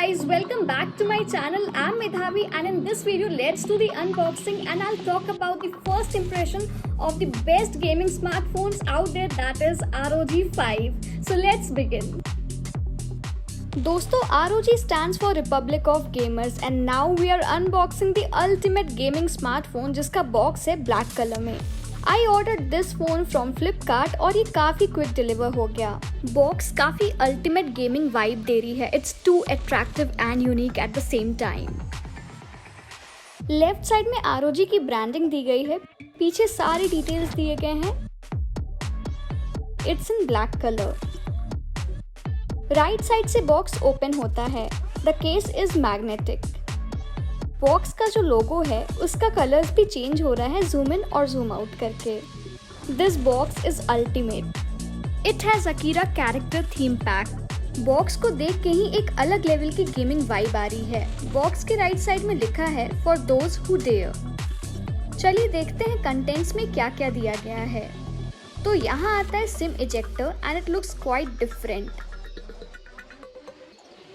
guys, welcome back to my channel. I'm Medhavi and in this video let's do the unboxing and I'll talk about the first impression of the best gaming smartphones out there, that is ROG 5. So let's begin. दोस्तों ROG stands for Republic of Gamers and now we are unboxing the ultimate gaming smartphone जिसका box है black colour में. I ordered this phone from Flipkart और ये काफी quick deliver हो गया. Box काफी अल्टीमेट गेमिंग वाइब दे रही है. It's too attractive and unique at the same time. Left side में ROG की ब्रांडिंग दी गई है. पीछे सारे डिटेल्स दिए गए हैं. It's in black colour. Right side से बॉक्स ओपन होता है. The case is magnetic. Box का जो लोगो है उसका कलर्स भी चेंज हो रहा है जूम इन और जूम आउट करके. This box is ultimate. It has Akira character theme pack. Box को देख के ही एक अलग लेवल की गेमिंग वाइब आ रही है. बॉक्स के राइट साइड में लिखा है फॉर दोज हु डेयर. चलिए देखते हैं कंटेंट्स में क्या क्या दिया गया है. तो यहाँ आता है SIM ejector and it looks quite different.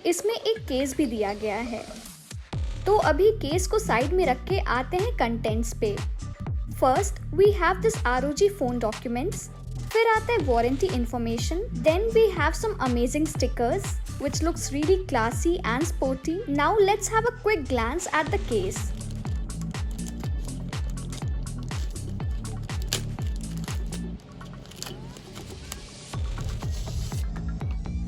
इसमें एक केस भी दिया गया है. तो अभी केस को साइड में रख के आते हैं कंटेंट्स पे. First we have this ROG phone documents. फिर आता है warranty information. Then we have some amazing stickers which looks really classy and sporty. Now let's have a quick glance at the case.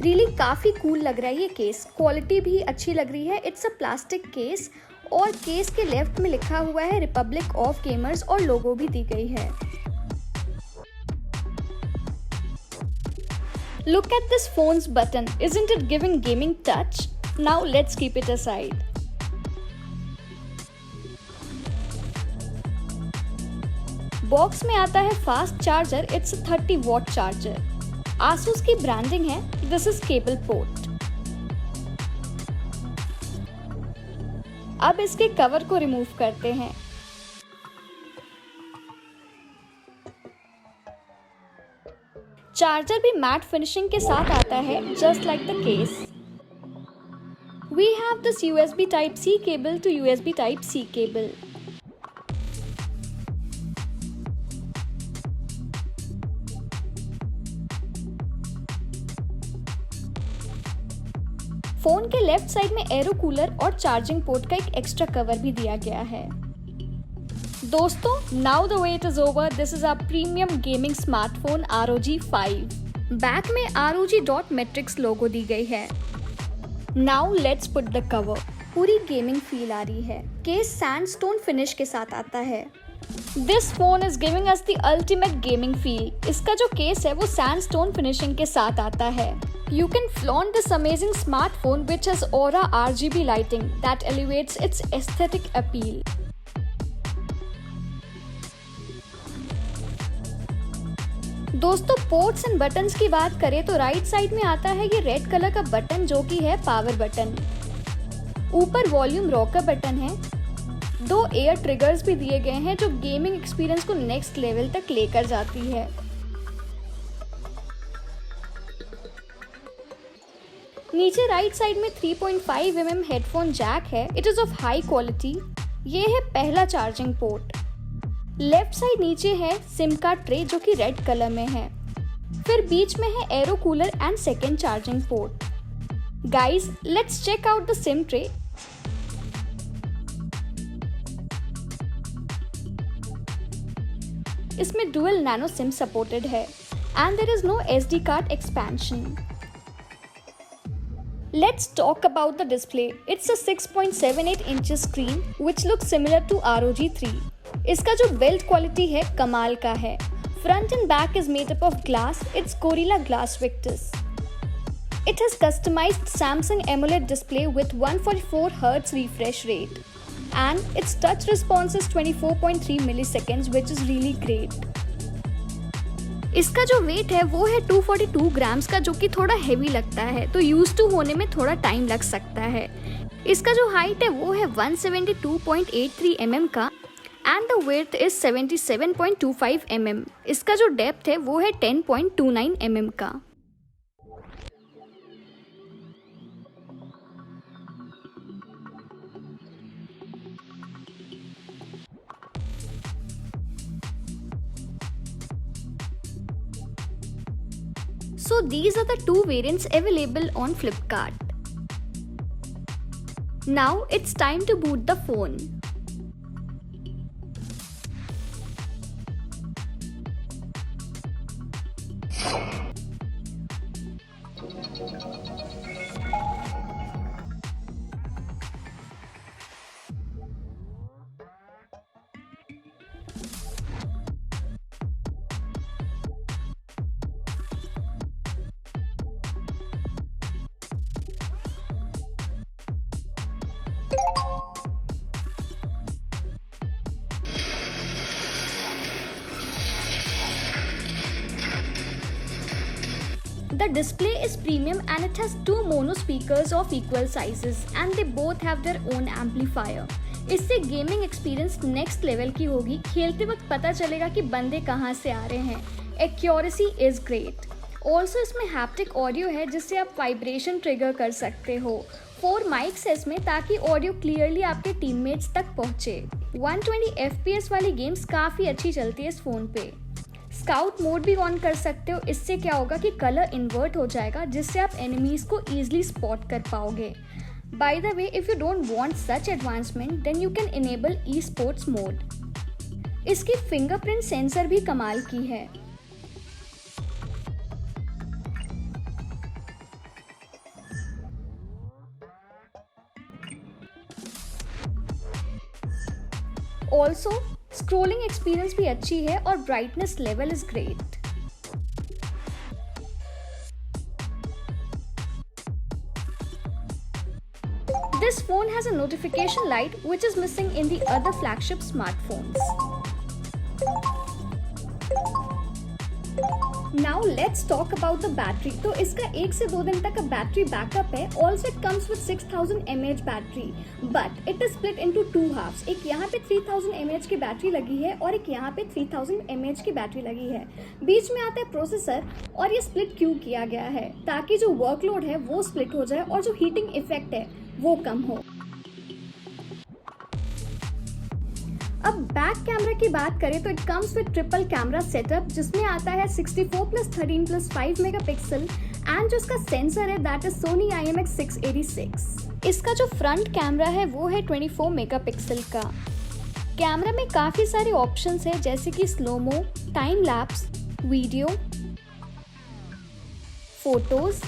Really काफ़ी cool लग रहा है ये case. Quality भी अच्छी लग रही है. इट्स अ प्लास्टिक केस और केस के लेफ्ट में लिखा हुआ है रिपब्लिक ऑफ गेमर्स और लोगो भी दी गई है. Look at this phones button. Isn't it giving gaming touch? Now let's keep it aside. Box में आता है fast charger. It's 30 watt charger. Asus की ब्रांडिंग है. This is cable port. अब इसके कवर को रिमूव करते हैं. चार्जर भी मैट फिनिशिंग के साथ आता है just like the case. We have this USB Type-C cable to USB Type-C cable. Phone के लेफ्ट साइड में एरो कूलर और चार्जिंग पोर्ट का एक एक्स्ट्रा कवर भी दिया गया है. दोस्तों now the wait is over. This is our premium gaming smartphone ROG 5. Back में ROG.Matrix लोगो दी गई है. Now let's put the cover. पूरी गेमिंग फील आ रही है. केस सैंडस्टोन फिनिश के साथ आता है. This phone is giving us the ultimate gaming feel. इसका जो केस है वो सैंडस्टोन फिनिशिंग के साथ आता है. You can flaunt this amazing smartphone which has Aura RGB lighting that elevates its aesthetic appeal. दोस्तों पोर्ट्स एंड बटन्स की बात करें तो राइट साइड में आता है ये रेड कलर का बटन जो कि है पावर बटन. ऊपर वॉल्यूम रॉकर बटन है. 2 एयर ट्रिगर्स भी दिए गए हैं जो गेमिंग एक्सपीरियंस को नेक्स्ट लेवल तक लेकर जाती है. नीचे राइट साइड में 3.5 mm हेडफोन जैक है. It is of high quality. ये है पहला चार्जिंग पोर्ट. लेफ्ट साइड नीचे है सिम का ट्रे जो कि रेड कलर में है. फिर बीच में है aero cooler and second charging port. Guys let's check out the SIM tray. इसमें डुअल नैनो सिम सपोर्टेड है and there is no SD card expansion. Let's talk about the display. It's a 6.78 inches screen which looks similar to ROG 3. इसका जो build quality है कमाल का है. Front and back is made up of glass. It's Gorilla Glass Victus. It has customized Samsung AMOLED display with 144 Hz refresh rate. And its touch response is 24.3 milliseconds which is really great. इसका जो wait है वो है 242 grams का जो कि थोड़ा heavy लगता है तो यूज टू होने में थोड़ा टाइम लग सकता है. इसका जो हाइट है वो है 172.83 mm का and the width is 77.25 mm. इसका जो डेप्थ है वो है 10.29 mm का. So these are the two variants available on Flipkart. Now it's time to boot the phone. The display is premium and it has two mono speakers of equal sizes and they both have their own amplifier. इससे gaming experience next level की होगी। खेलते वक्त पता चलेगा कि बंदे कहाँ से आ रहे हैं। Accuracy is great. ऑल्सो इसमें हैप्टिक ऑडियो है जिससे आप वाइब्रेशन ट्रिगर कर सकते हो। 4 माइक्स है इसमें ताकि ऑडियो क्लियरली आपके टीममेट्स तक पहुँचे। 120 FPS वाली गेम्स काफ़ी अच्छी चलती है इस फ़ोन पे। स्काउट मोड भी ऑन कर सकते हो। इससे क्या होगा कि कलर इन्वर्ट हो जाएगा जिससे आप एनिमीज को ईजिली स्पॉट कर पाओगे। By the way, if you don't want such advancement then you can enable esports mode. इसकी फिंगरप्रिंट सेंसर भी कमाल की है। ऑल्सो स्क्रोलिंग एक्सपीरियंस भी अच्छी है और brightness level is great. This phone has a notification light which is missing in the other flagship smartphones. Now let's talk about the battery. तो इसका 1 से 2 दिन तक का बैटरी बैकअप है। Also it comes with 6000 mAh battery, but it is split into 2 halves. एक यहाँ पे 3000 mAh की बैटरी लगी है और एक यहाँ पे 3000 mAh की बैटरी लगी है। बीच में आता है प्रोसेसर और ये स्प्लिट क्यों किया गया है ताकि जो वर्कलोड है वो स्प्लिट हो जाए और जो हीटिंग इफेक्ट है वो कम हो। अब बैक कैमरा की बात करें तो it comes with triple camera setup जिसमें आता है 64+13+5 मेगापिक्सल एंड जो इसका सेंसर है दैट इज सोनी IMX686। इसका जो फ्रंट कैमरा है वो है 24 मेगापिक्सल का। कैमरा में काफ़ी सारे ऑप्शंस है जैसे कि slomo, time lapse, video, photos,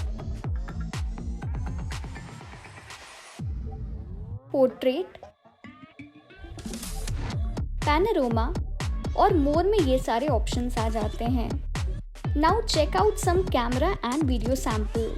portrait, panorama और मोर में ये सारे ऑप्शंस आ जाते हैं। Now check out some camera and video sample.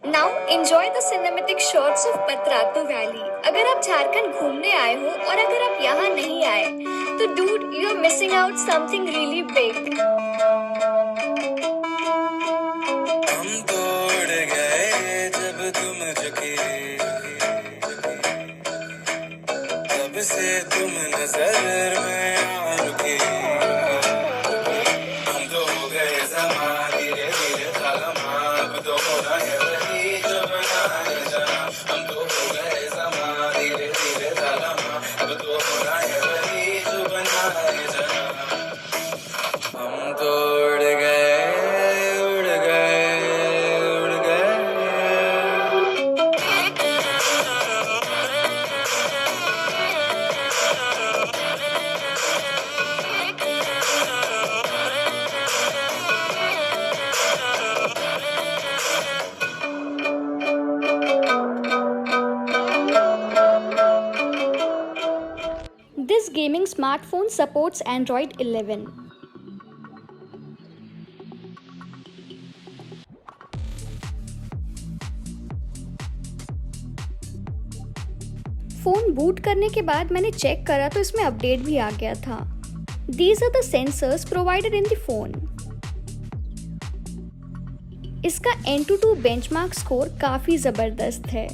Now enjoy the cinematic shots of Patratu Valley. अगर आप झारखंड घूमने आए हो और अगर आप यहाँ नहीं आए तो dude, you are missing out something really big. हम तोड़ गए जब तुम झुके, तब से तुम नजर में आ रुके। हम तो हो गए ज़मां धीरे धीरे ज़ालिमा, अब तो होना है वही जो बनाए जाना। हम तो हो गए ज़मां धीरे धीरे ज़ालिमा, अब तो होना है वही जो बनाए जाना। हम तो उड़ गए उड़ गए उड़ गए। smartphone supports Android 11. Phone boot करने के बाद मैंने चेक करा तो इसमें अपडेट भी आ गया था. These are the sensors provided in the phone. इसका Antutu बेंचमार्क स्कोर काफ़ी ज़बरदस्त है.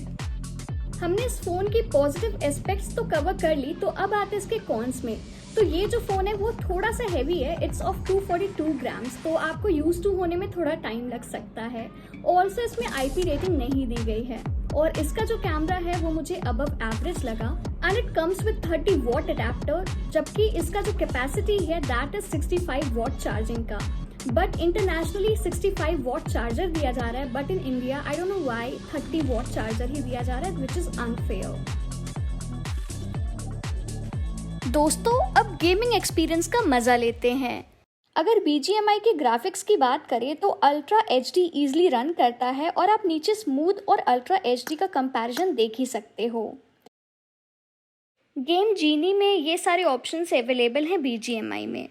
हमने इस फ़ोन की पॉजिटिव एस्पेक्ट्स तो कवर कर ली, तो अब आते हैं इसके कॉन्स में. तो ये जो फ़ोन है वो थोड़ा सा हैवी है. इट्स ऑफ 242 ग्राम्स, तो आपको यूज टू होने में थोड़ा टाइम लग सकता है. ऑल्सो इसमें IP रेटिंग नहीं दी गई है और इसका जो कैमरा है वो मुझे अबव एवरेज लगा. And it comes with 30 watt adapter, जबकि इसका जो कैपेसिटी है दैट इज 65 वॉट चार्जिंग का. बट इंटरनेशनली 65 वॉट चार्जर दिया जा रहा है, but in India I don't know why 30 watt charger ही दिया जा रहा है, विच इज अनफेयर. दोस्तों, अब गेमिंग एक्सपीरियंस का मजा लेते हैं. अगर BGMI के ग्राफिक्स की बात करें तो अल्ट्रा HD ईजिली रन करता है और आप नीचे स्मूथ और अल्ट्रा HD का कंपैरिजन देख ही सकते हो. गेम जीनी में ये सारे ऑप्शंस अवेलेबल हैं BGMI में.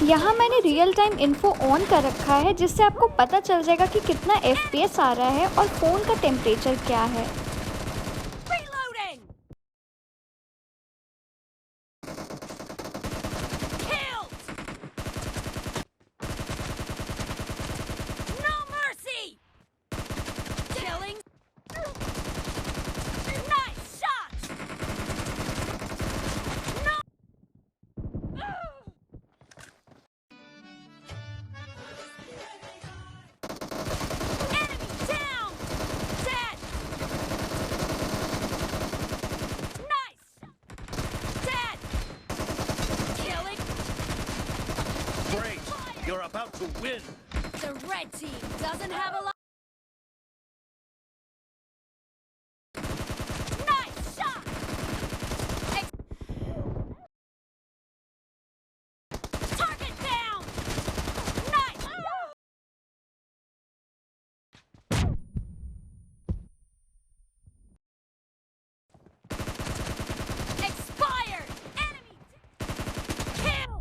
यहाँ मैंने रियल टाइम इन्फो ऑन कर रखा है, जिससे आपको पता चल जाएगा कि कितना FPS आ रहा है और फ़ोन का टेम्परेचर क्या है. You're about to win. The red team doesn't have a lot. Nice shot. Target down. Nice. Expired. Enemy kill.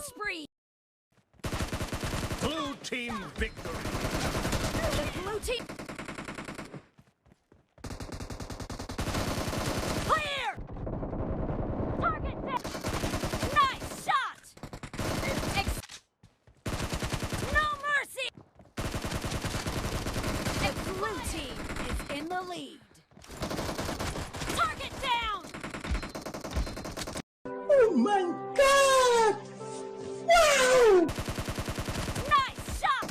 Spree. Blue team victory. The blue team. Clear. Target down. Nice shot. No mercy. The blue team is in the lead. Target down. Oh my God! Wow! Nice shot!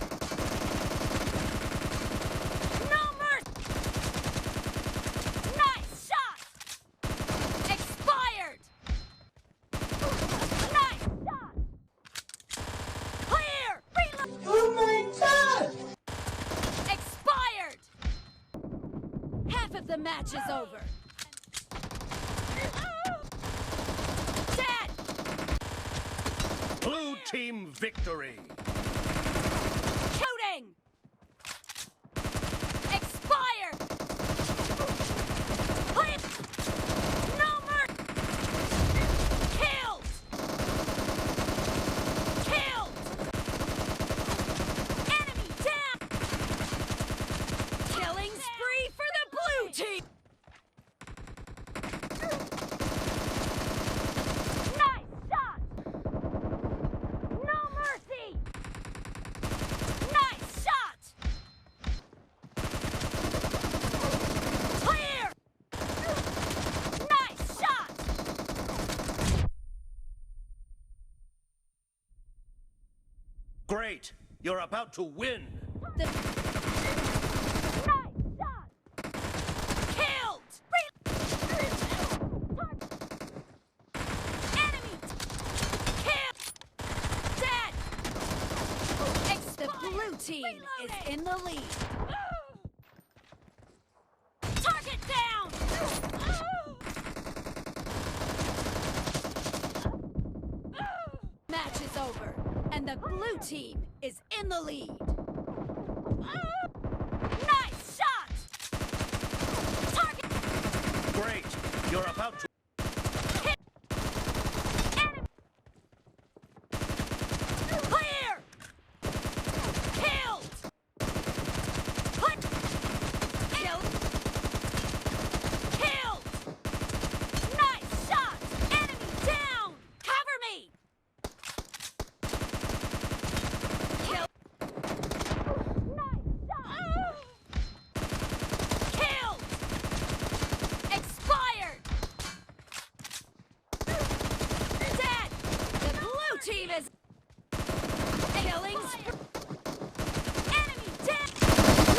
No mercy! Nice shot! Expired! Nice shot! Clear! Reload! Oh my God! Expired! Half of the match is over. Dead! Blue team victory. Shooting! Expired! Clear! No mercy! Killed! Killed! Enemy down! Killing spree for the blue team! Nice shot! No mercy! Nice shot! Clear! Nice shot! Great. You're about to win. The team is in the lead. Target down! Match is over, and the blue team is in the lead. Nice shot! Target Great. You're about to. clear! Killed! Put! Killed! Killed! Nice shot! Enemy down! Cover me! Killed! Nice shot! Killed! Expired! Dead! The blue team is killing spree. Enemy dead!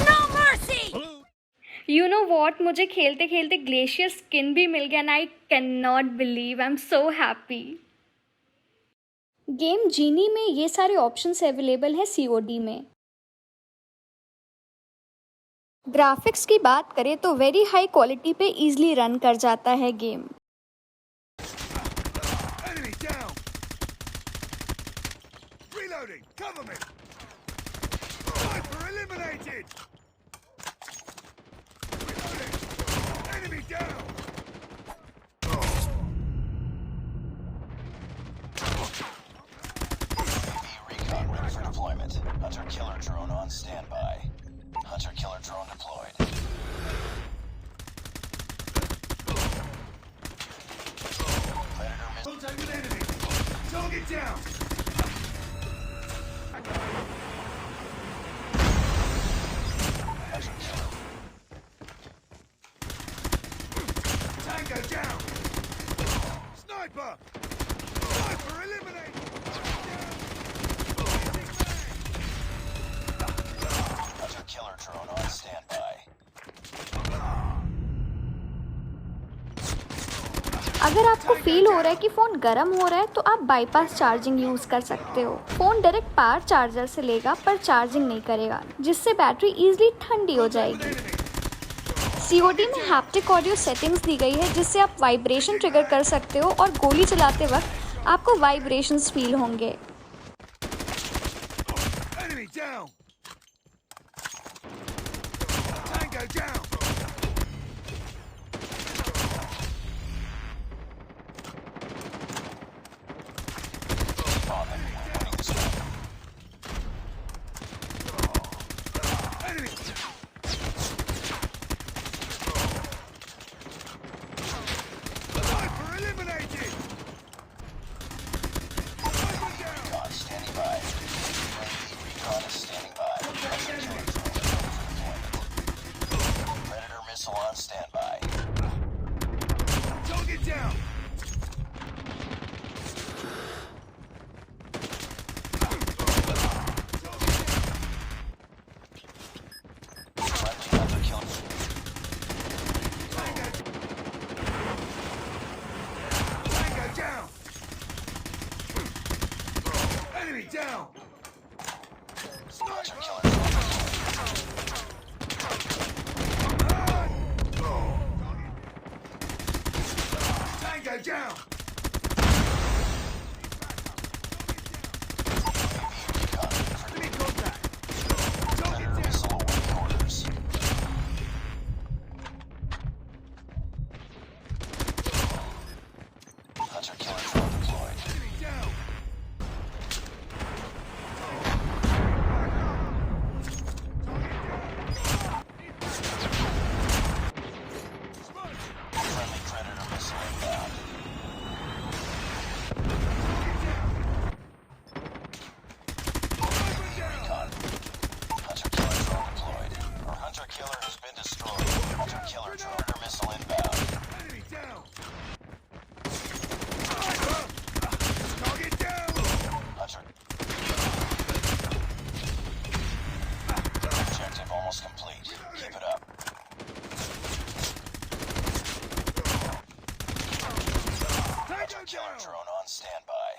No mercy! Blue. You know what, मुझे खेलते खेलते glacier skin भी मिल गया ना। I can not believe, I am so happy. Game genie में ये सारे ऑप्शंस अवेलेबल है COD में। ग्राफिक्स की बात करें तो वेरी हाई क्वालिटी पे इजीली रन कर जाता है game. Enemy down. Reloading. Cover me. Sniper eliminated. Reloading. Enemy down. Recon ready for deployment. Hunter-killer drone on standby. Hunter-killer drone deployed. Predator missile. Contact with enemy. Target down. Hunter-killer. Tango down. Sniper. Sniper eliminated. Hunter-killer drone on standby. अगर आपको feel हो रहा है कि phone गर्म हो रहा है तो आप बाईपास चार्जिंग यूज़ कर सकते हो। फ़ोन डायरेक्ट पावर चार्जर से लेगा पर चार्जिंग नहीं करेगा, जिससे बैटरी इजीली ठंडी हो जाएगी। COD में हैप्टिक ऑडियो सेटिंग्स दी गई है, जिससे आप वाइब्रेशन ट्रिगर कर सकते हो और गोली चलाते वक्त आपको वाइब्रेशंस फील होंगे। Enemy down. Tango down. Bomb enemy. Winning this one. Enemy. Sniper eliminated. Sniper down. Recon standing by. Recon is standing by. Hunter-killer drone ready for deployment. Predator missile on standby. Target down. Friendly hunter-killer. Tango down. Enemy down. Sniper. Hunter-killer drone deployed. Tango down. Enemy contact. Target Predator down. missile awaiting orders. Hunter-killer drone deployed. Enemy down. Friendly Predator missile inbound. Recon. Hunter-killer drone deployed. Our hunter-killer has been destroyed. Hunter-killer Predator missile inbound. Enemy down. Sniper. Target down. Hunter. Objective almost complete. Keep it up. Tango Hunter-killer down. drone on standby.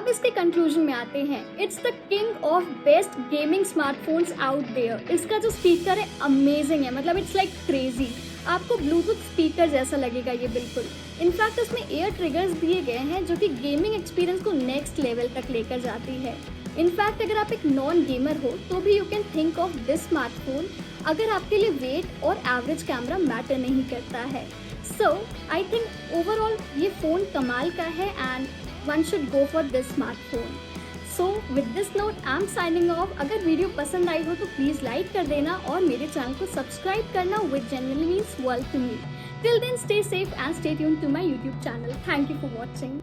अब इसके conclusion में आते हैं। It's the king of best gaming smartphones out there. इसका जो speaker है amazing है, मतलब इट्स लाइक क्रेजी। आपको ब्लूटूथ स्पीकर जैसा लगेगा ये बिल्कुल। इनफैक्ट इसमें एयर ट्रिगर्स दिए गए हैं जो कि गेमिंग एक्सपीरियंस को नेक्स्ट लेवल तक लेकर जाती है। इनफैक्ट अगर आप एक नॉन गेमर हो तो भी you can think of this smartphone अगर आपके लिए वेट और एवरेज कैमरा मैटर नहीं करता है। सो आई थिंक ओवरऑल ये फ़ोन कमाल का है and one should go for this smartphone. So with this note I am signing off. अगर वीडियो पसंद आई हो तो प्लीज़ लाइक कर देना और मेरे चैनल को सब्सक्राइब करना, which generally means world to me. Till then, stay safe and stay tuned to my YouTube channel. Thank you for watching.